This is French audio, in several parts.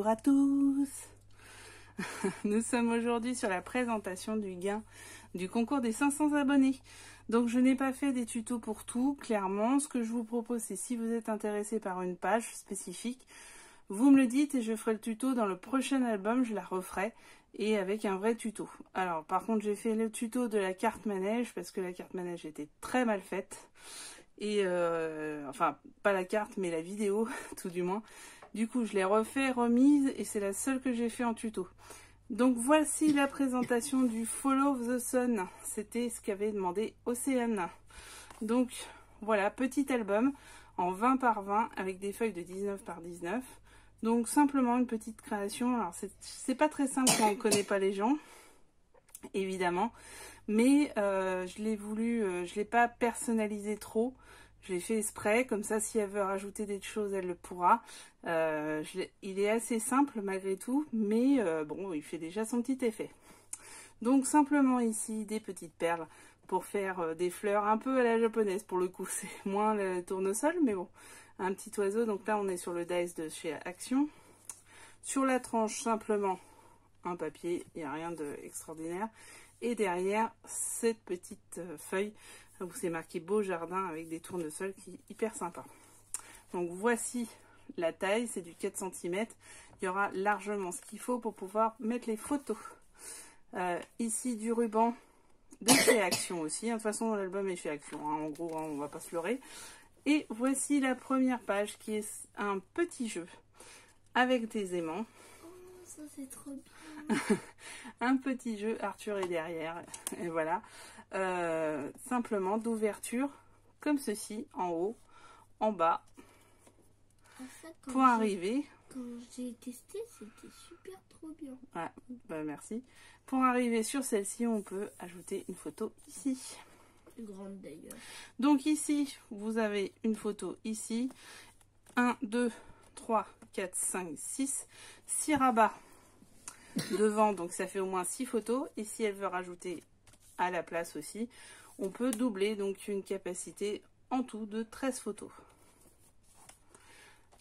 à tous. Nous sommes aujourd'hui sur la présentation du gain du concours des 500 abonnés. Donc je n'ai pas fait des tutos pour tout, clairement. Ce que je vous propose, c'est si vous êtes intéressé par une page spécifique, vous me le dites et je ferai le tuto dans le prochain album, je la referai et avec un vrai tuto. Alors par contre j'ai fait le tuto de la carte manège parce que la carte manège était très mal faite. Et enfin pas la carte mais la vidéo tout du moins. Du coup je l'ai refait, remise et c'est la seule que j'ai fait en tuto. Donc voici la présentation du Follow the Sun. C'était ce qu'avait demandé Océane. Donc voilà, petit album en 20 par 20 avec des feuilles de 19 par 19. Donc simplement une petite création. Alors c'est pas très simple quand on ne connaît pas les gens, évidemment. Mais je l'ai voulu, je l'ai pas personnalisé trop. Je l'ai fait exprès, comme ça si elle veut rajouter des choses, elle le pourra. Il est assez simple malgré tout, mais bon, il fait déjà son petit effet. Donc simplement ici des petites perles pour faire des fleurs un peu à la japonaise pour le coup. C'est moins le tournesol, mais bon, un petit oiseau. Donc là on est sur le dice de chez Action. Sur la tranche simplement un papier, il n'y a rien d'extraordinaire. Et derrière cette petite feuille où c'est marqué beau jardin avec des tournesols qui est hyper sympa. Donc voici la taille, c'est du 4 cm. Il y aura largement ce qu'il faut pour pouvoir mettre les photos. Ici du ruban de chez Action aussi. De toute façon l'album est chez Action, hein. En gros on va pas se leurrer. Et voici la première page qui est un petit jeu avec des aimants. Oh, ça c'est trop bien. Un petit jeu, Arthur est derrière. Et voilà. Simplement d'ouverture comme ceci, en haut, en bas, En fait, pour arriver. Quand j'ai testé, c'était super trop bien. Ah, bah merci. Pour arriver sur celle-ci, on peut ajouter une photo ici. Plus grande d'ailleurs. Donc ici, vous avez une photo ici. 1, 2, 3, 4, 5, 6. 6 rabats devant, donc ça fait au moins 6 photos. Et si elle veut rajouter à la place aussi, on peut doubler, donc une capacité en tout de 13 photos.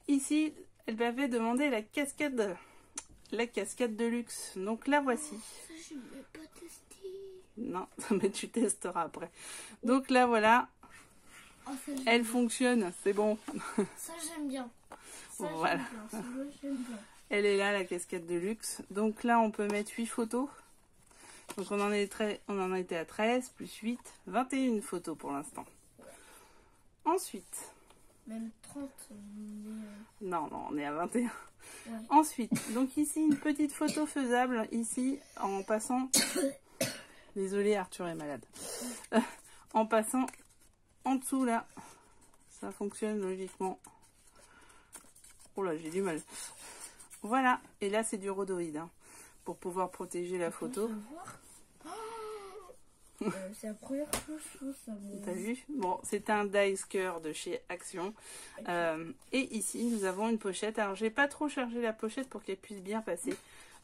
Ici, elle m'avait demandé la cascade de luxe. Donc la voici. Ça, je ne vais pas tester. Non, mais tu testeras après. Donc là, voilà. Oh, Elle fonctionne, c'est bon. Ça, j'aime bien. Ça, Voilà. j'aime bien. Elle est là, la cascade de luxe. Donc là, on peut mettre 8 photos. Donc on en était à 13, plus 8, 21 photos pour l'instant. Ensuite... Même 30. Non, on est à 21. Ouais. Ensuite, donc ici, une petite photo faisable, ici, en passant... Désolée, Arthur est malade. En passant en dessous, là. Ça fonctionne logiquement. Oh là, j'ai du mal. Voilà, et là, c'est du rhodoïde, hein, pour pouvoir protéger la photo. C'est la première fois que je trouve ça. T'as vu? Bon, c'est un dice cœur de chez Action. Et ici, nous avons une pochette. Alors, j'ai pas trop chargé la pochette pour qu'elle puisse bien passer.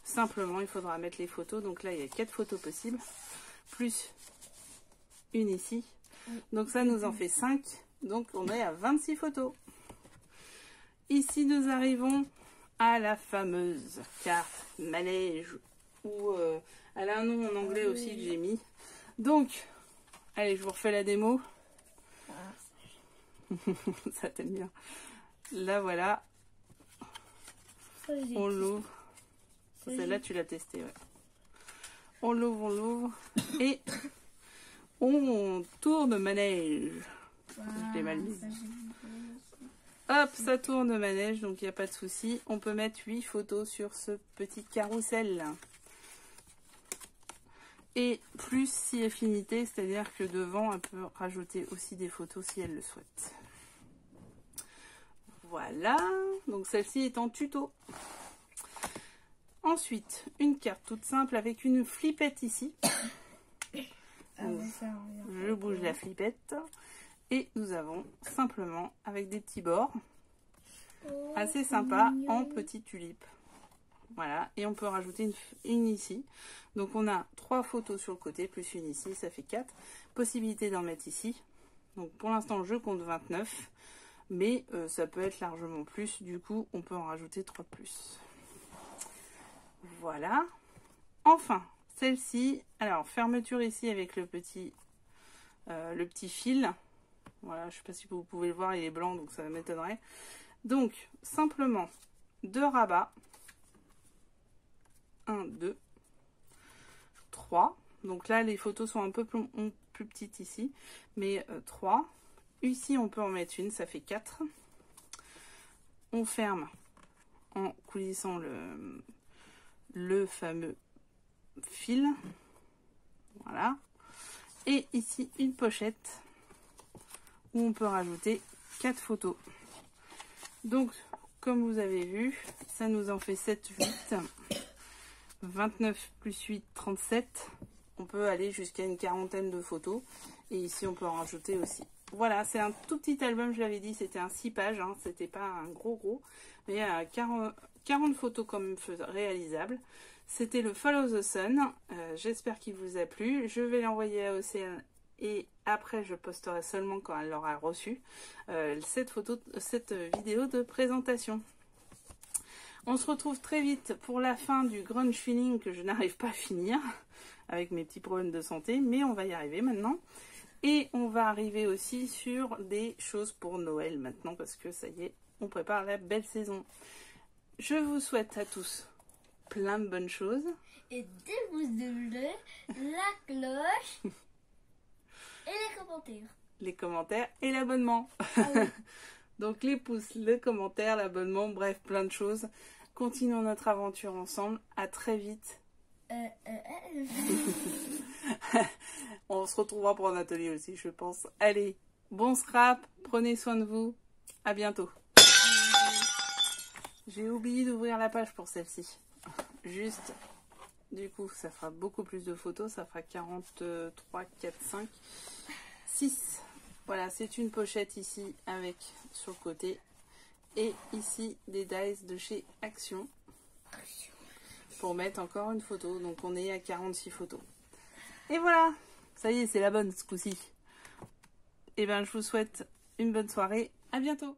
Simplement, il faudra mettre les photos. Donc là, il y a 4 photos possibles. Plus une ici. Donc ça nous en fait 5. Donc, on est à 26 photos. Ici, nous arrivons à la fameuse carte manège. Ou elle a un nom en anglais aussi que j'ai mis. Donc, allez, je vous refais la démo. Ça t'aime bien. Là, voilà. On l'ouvre. Celle-là, tu l'as testée, ouais. On l'ouvre. Et on tourne manège. Je l'ai mal mis. Hop, ça tourne manège, donc il n'y a pas de souci. On peut mettre 8 photos sur ce petit carrousel. Et plus si affinité, c'est-à-dire que devant, elle peut rajouter aussi des photos si elle le souhaite. Voilà, donc celle-ci est en tuto. Ensuite, une carte toute simple avec une flippette ici. Donc, je bouge la flippette. Et nous avons simplement avec des petits bords assez sympa en petites tulipes. Voilà, et on peut rajouter une ici. Donc on a 3 photos sur le côté, plus une ici, ça fait 4. Possibilité d'en mettre ici. Donc pour l'instant, je compte 29. Mais ça peut être largement plus. Du coup, on peut en rajouter 3 de plus. Voilà. Enfin, celle-ci, alors fermeture ici avec le petit fil. Voilà, je ne sais pas si vous pouvez le voir, il est blanc, donc ça m'étonnerait. Donc, simplement, 2 rabats. 1, 2, 3. Donc là, les photos sont un peu plus petites ici, mais 3. Ici, on peut en mettre une, ça fait 4. On ferme en coulissant le fameux fil. Voilà. Et ici, une pochette où on peut rajouter 4 photos. Donc, comme vous avez vu, ça nous en fait 7, 8. 29 plus 8, 37. On peut aller jusqu'à une quarantaine de photos. Et ici, on peut en rajouter aussi. Voilà, c'est un tout petit album, je l'avais dit, c'était un 6 pages. Hein, c'était pas un gros. Mais 40 photos comme réalisables. C'était le Follow the Sun. J'espère qu'il vous a plu. Je vais l'envoyer à Océane. Et après, je posterai seulement quand elle l'aura reçu cette vidéo de présentation. On se retrouve très vite pour la fin du grunge feeling que je n'arrive pas à finir avec mes petits problèmes de santé, mais on va y arriver maintenant. Et on va arriver aussi sur des choses pour Noël maintenant parce que ça y est, on prépare la belle saison. Je vous souhaite à tous plein de bonnes choses. Et des pouces bleus, la cloche et les commentaires. Les commentaires et l'abonnement. Ah oui. Donc les pouces, le commentaire, l'abonnement, bref, plein de choses. Continuons notre aventure ensemble. À très vite. On se retrouvera pour un atelier aussi, je pense. Allez, bon scrap, prenez soin de vous. À bientôt. J'ai oublié d'ouvrir la page pour celle-ci. Juste, du coup, ça fera beaucoup plus de photos. Ça fera 43, 4, 5, 6. Voilà, c'est une pochette ici avec sur le côté. Et ici, des dies de chez Action. Pour mettre encore une photo. Donc on est à 46 photos. Et voilà, ça y est, c'est la bonne ce coup-ci. Et bien, je vous souhaite une bonne soirée. À bientôt.